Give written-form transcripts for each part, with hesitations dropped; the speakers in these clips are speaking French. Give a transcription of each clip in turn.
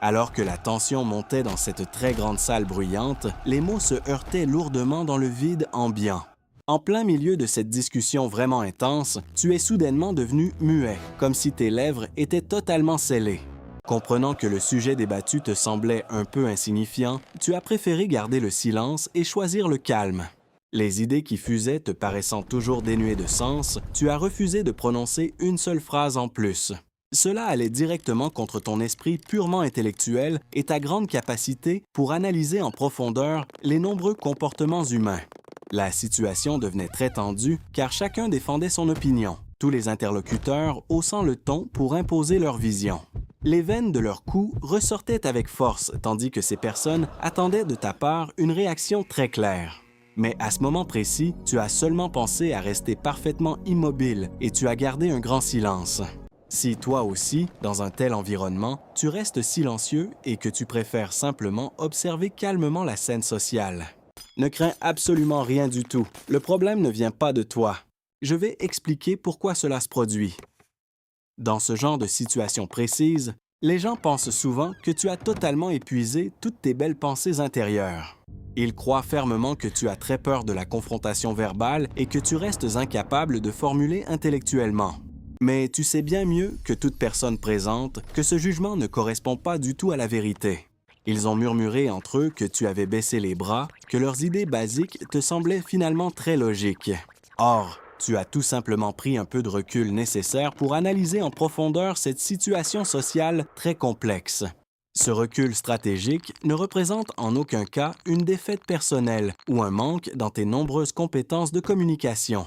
Alors que la tension montait dans cette très grande salle bruyante, les mots se heurtaient lourdement dans le vide ambiant. En plein milieu de cette discussion vraiment intense, tu es soudainement devenu muet, comme si tes lèvres étaient totalement scellées. Comprenant que le sujet débattu te semblait un peu insignifiant, tu as préféré garder le silence et choisir le calme. Les idées qui fusaient te paraissant toujours dénuées de sens, tu as refusé de prononcer une seule phrase en plus. Cela allait directement contre ton esprit purement intellectuel et ta grande capacité pour analyser en profondeur les nombreux comportements humains. La situation devenait très tendue car chacun défendait son opinion, tous les interlocuteurs haussant le ton pour imposer leur vision. Les veines de leurs coups ressortaient avec force tandis que ces personnes attendaient de ta part une réaction très claire. Mais à ce moment précis, tu as seulement pensé à rester parfaitement immobile et tu as gardé un grand silence. Si toi aussi, dans un tel environnement, tu restes silencieux et que tu préfères simplement observer calmement la scène sociale. Ne crains absolument rien du tout. Le problème ne vient pas de toi. Je vais expliquer pourquoi cela se produit. Dans ce genre de situation précise, les gens pensent souvent que tu as totalement épuisé toutes tes belles pensées intérieures. Ils croient fermement que tu as très peur de la confrontation verbale et que tu restes incapable de formuler intellectuellement. Mais tu sais bien mieux que toute personne présente que ce jugement ne correspond pas du tout à la vérité. Ils ont murmuré entre eux que tu avais baissé les bras, que leurs idées basiques te semblaient finalement très logiques. Or, tu as tout simplement pris un peu de recul nécessaire pour analyser en profondeur cette situation sociale très complexe. Ce recul stratégique ne représente en aucun cas une défaite personnelle ou un manque dans tes nombreuses compétences de communication.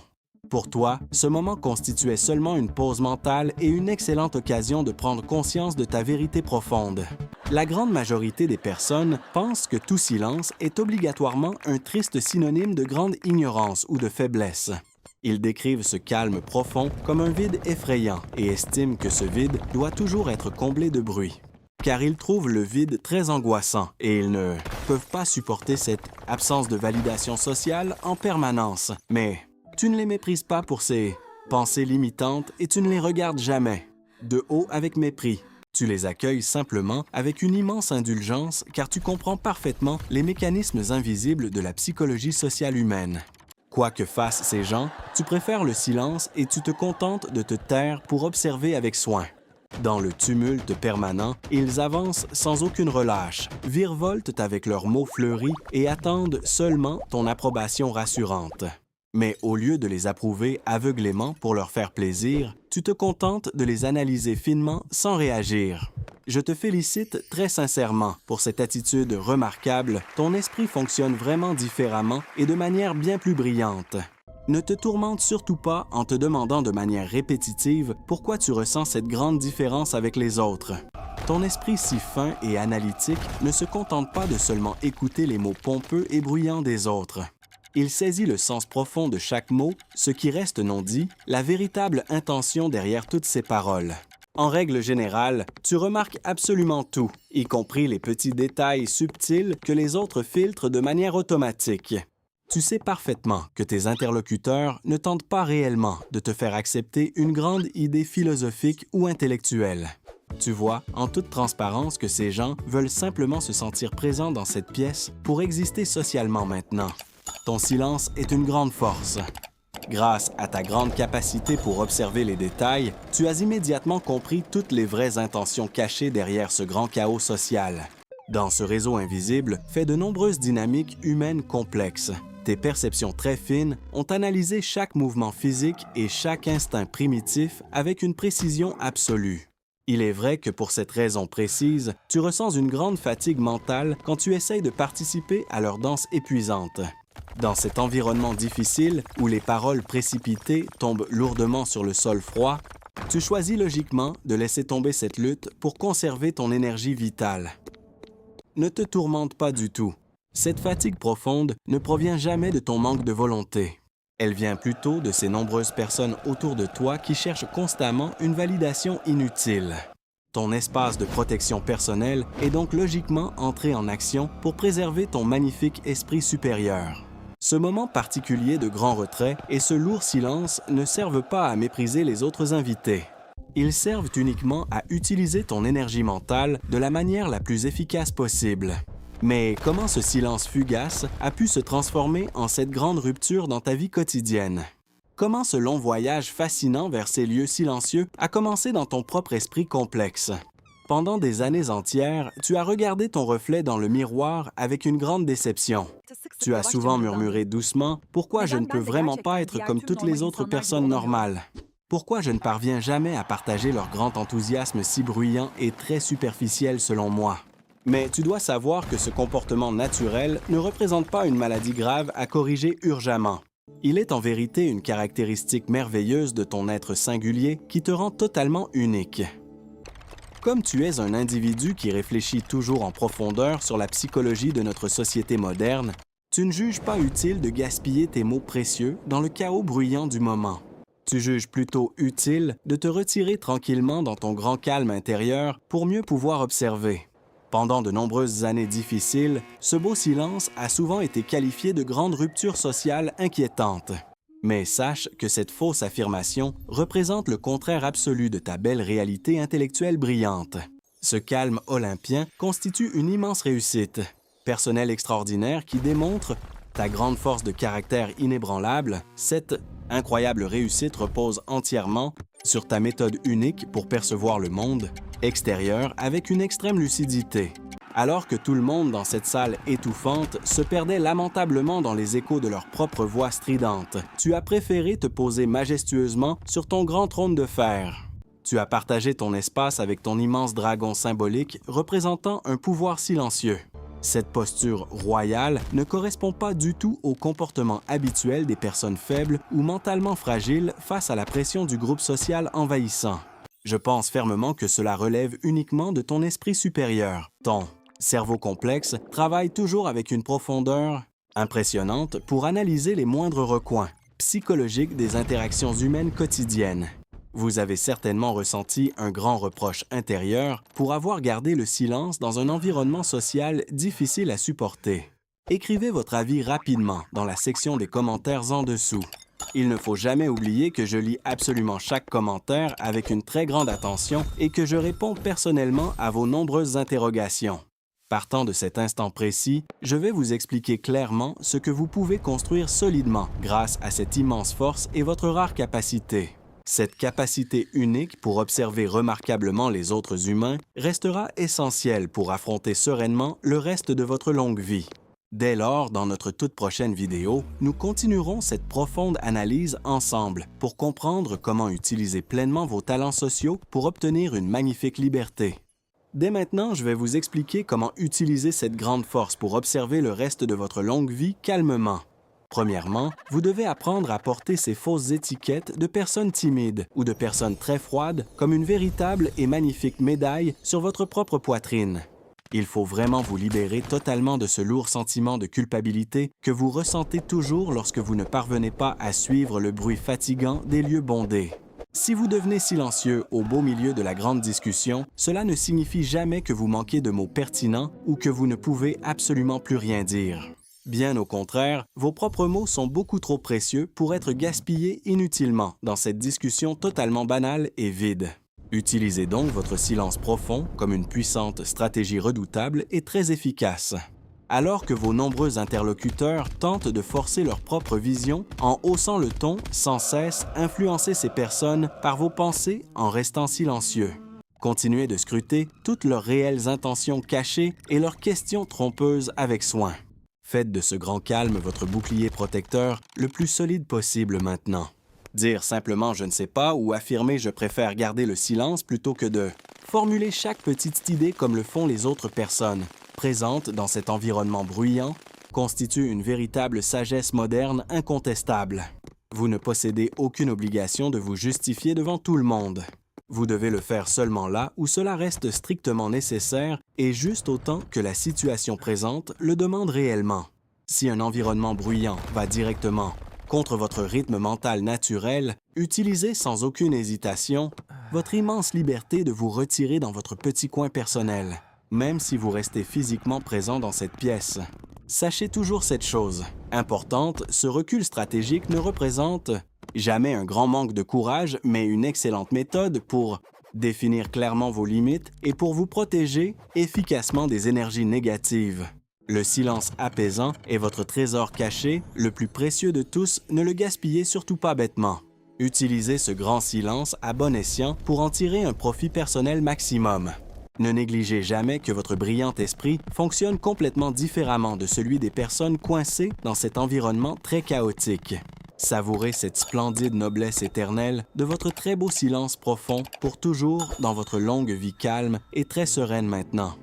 Pour toi, ce moment constituait seulement une pause mentale et une excellente occasion de prendre conscience de ta vérité profonde. La grande majorité des personnes pensent que tout silence est obligatoirement un triste synonyme de grande ignorance ou de faiblesse. Ils décrivent ce calme profond comme un vide effrayant et estiment que ce vide doit toujours être comblé de bruit. Car ils trouvent le vide très angoissant et ils ne peuvent pas supporter cette absence de validation sociale en permanence. Mais tu ne les méprises pas pour ces pensées limitantes et tu ne les regardes jamais, de haut avec mépris. Tu les accueilles simplement avec une immense indulgence car tu comprends parfaitement les mécanismes invisibles de la psychologie sociale humaine. Quoi que fassent ces gens, tu préfères le silence et tu te contentes de te taire pour observer avec soin. Dans le tumulte permanent, ils avancent sans aucune relâche, virevoltent avec leurs mots fleuris et attendent seulement ton approbation rassurante. Mais au lieu de les approuver aveuglément pour leur faire plaisir, tu te contentes de les analyser finement sans réagir. Je te félicite très sincèrement pour cette attitude remarquable. Ton esprit fonctionne vraiment différemment et de manière bien plus brillante. Ne te tourmente surtout pas en te demandant de manière répétitive pourquoi tu ressens cette grande différence avec les autres. Ton esprit si fin et analytique ne se contente pas de seulement écouter les mots pompeux et bruyants des autres. Il saisit le sens profond de chaque mot, ce qui reste non dit, la véritable intention derrière toutes ces paroles. En règle générale, tu remarques absolument tout, y compris les petits détails subtils que les autres filtrent de manière automatique. Tu sais parfaitement que tes interlocuteurs ne tentent pas réellement de te faire accepter une grande idée philosophique ou intellectuelle. Tu vois, en toute transparence, que ces gens veulent simplement se sentir présents dans cette pièce pour exister socialement maintenant. Ton silence est une grande force. Grâce à ta grande capacité pour observer les détails, tu as immédiatement compris toutes les vraies intentions cachées derrière ce grand chaos social. Dans ce réseau invisible, fait de nombreuses dynamiques humaines complexes. Tes perceptions très fines ont analysé chaque mouvement physique et chaque instinct primitif avec une précision absolue. Il est vrai que pour cette raison précise, tu ressens une grande fatigue mentale quand tu essayes de participer à leur danse épuisante. Dans cet environnement difficile où les paroles précipitées tombent lourdement sur le sol froid, tu choisis logiquement de laisser tomber cette lutte pour conserver ton énergie vitale. Ne te tourmente pas du tout. Cette fatigue profonde ne provient jamais de ton manque de volonté. Elle vient plutôt de ces nombreuses personnes autour de toi qui cherchent constamment une validation inutile. Ton espace de protection personnelle est donc logiquement entré en action pour préserver ton magnifique esprit supérieur. Ce moment particulier de grand retrait et ce lourd silence ne servent pas à mépriser les autres invités. Ils servent uniquement à utiliser ton énergie mentale de la manière la plus efficace possible. Mais comment ce silence fugace a pu se transformer en cette grande rupture dans ta vie quotidienne? Comment ce long voyage fascinant vers ces lieux silencieux a commencé dans ton propre esprit complexe? Pendant des années entières, tu as regardé ton reflet dans le miroir avec une grande déception. Tu as souvent murmuré doucement « Pourquoi je ne peux vraiment pas être comme toutes les autres personnes normales? Pourquoi je ne parviens jamais à partager leur grand enthousiasme si bruyant et très superficiel selon moi? » Mais tu dois savoir que ce comportement naturel ne représente pas une maladie grave à corriger urgemment. Il est en vérité une caractéristique merveilleuse de ton être singulier qui te rend totalement unique. Comme tu es un individu qui réfléchit toujours en profondeur sur la psychologie de notre société moderne, tu ne juges pas utile de gaspiller tes mots précieux dans le chaos bruyant du moment. Tu juges plutôt utile de te retirer tranquillement dans ton grand calme intérieur pour mieux pouvoir observer. Pendant de nombreuses années difficiles, ce beau silence a souvent été qualifié de grande rupture sociale inquiétante. Mais sache que cette fausse affirmation représente le contraire absolu de ta belle réalité intellectuelle brillante. Ce calme olympien constitue une immense réussite, personnel extraordinaire qui démontre ta grande force de caractère inébranlable. Cette incroyable réussite repose entièrement sur ta méthode unique pour percevoir le monde extérieur avec une extrême lucidité. Alors que tout le monde dans cette salle étouffante se perdait lamentablement dans les échos de leur propre voix stridente, tu as préféré te poser majestueusement sur ton grand trône de fer. Tu as partagé ton espace avec ton immense dragon symbolique représentant un pouvoir silencieux. Cette posture royale ne correspond pas du tout au comportement habituel des personnes faibles ou mentalement fragiles face à la pression du groupe social envahissant. Je pense fermement que cela relève uniquement de ton esprit supérieur. Ton cerveau complexe travaille toujours avec une profondeur impressionnante pour analyser les moindres recoins psychologiques des interactions humaines quotidiennes. Vous avez certainement ressenti un grand reproche intérieur pour avoir gardé le silence dans un environnement social difficile à supporter. Écrivez votre avis rapidement dans la section des commentaires en dessous. Il ne faut jamais oublier que je lis absolument chaque commentaire avec une très grande attention et que je réponds personnellement à vos nombreuses interrogations. Partant de cet instant précis, je vais vous expliquer clairement ce que vous pouvez construire solidement grâce à cette immense force et votre rare capacité. Cette capacité unique pour observer remarquablement les autres humains restera essentielle pour affronter sereinement le reste de votre longue vie. Dès lors, dans notre toute prochaine vidéo, nous continuerons cette profonde analyse ensemble pour comprendre comment utiliser pleinement vos talents sociaux pour obtenir une magnifique liberté. Dès maintenant, je vais vous expliquer comment utiliser cette grande force pour observer le reste de votre longue vie calmement. Premièrement, vous devez apprendre à porter ces fausses étiquettes de personnes timides ou de personnes très froides comme une véritable et magnifique médaille sur votre propre poitrine. Il faut vraiment vous libérer totalement de ce lourd sentiment de culpabilité que vous ressentez toujours lorsque vous ne parvenez pas à suivre le bruit fatigant des lieux bondés. Si vous devenez silencieux au beau milieu de la grande discussion, cela ne signifie jamais que vous manquez de mots pertinents ou que vous ne pouvez absolument plus rien dire. Bien au contraire, vos propres mots sont beaucoup trop précieux pour être gaspillés inutilement dans cette discussion totalement banale et vide. Utilisez donc votre silence profond comme une puissante stratégie redoutable et très efficace. Alors que vos nombreux interlocuteurs tentent de forcer leur propre vision en haussant le ton sans cesse, influencez ces personnes par vos pensées en restant silencieux. Continuez de scruter toutes leurs réelles intentions cachées et leurs questions trompeuses avec soin. Faites de ce grand calme votre bouclier protecteur le plus solide possible maintenant. Dire simplement « je ne sais pas » ou affirmer « je préfère garder le silence » plutôt que de formuler chaque petite idée comme le font les autres personnes présentes dans cet environnement bruyant constitue une véritable sagesse moderne incontestable. Vous ne possédez aucune obligation de vous justifier devant tout le monde. Vous devez le faire seulement là où cela reste strictement nécessaire et juste autant que la situation présente le demande réellement. Si un environnement bruyant va directement contre votre rythme mental naturel, utilisez sans aucune hésitation votre immense liberté de vous retirer dans votre petit coin personnel, même si vous restez physiquement présent dans cette pièce. Sachez toujours cette chose importante, ce recul stratégique ne représente Jamais un grand manque de courage, mais une excellente méthode pour définir clairement vos limites et pour vous protéger efficacement des énergies négatives. Le silence apaisant est votre trésor caché, le plus précieux de tous, ne le gaspillez surtout pas bêtement. Utilisez ce grand silence à bon escient pour en tirer un profit personnel maximum. Ne négligez jamais que votre brillant esprit fonctionne complètement différemment de celui des personnes coincées dans cet environnement très chaotique. Savourez cette splendide noblesse éternelle de votre très beau silence profond pour toujours dans votre longue vie calme et très sereine maintenant.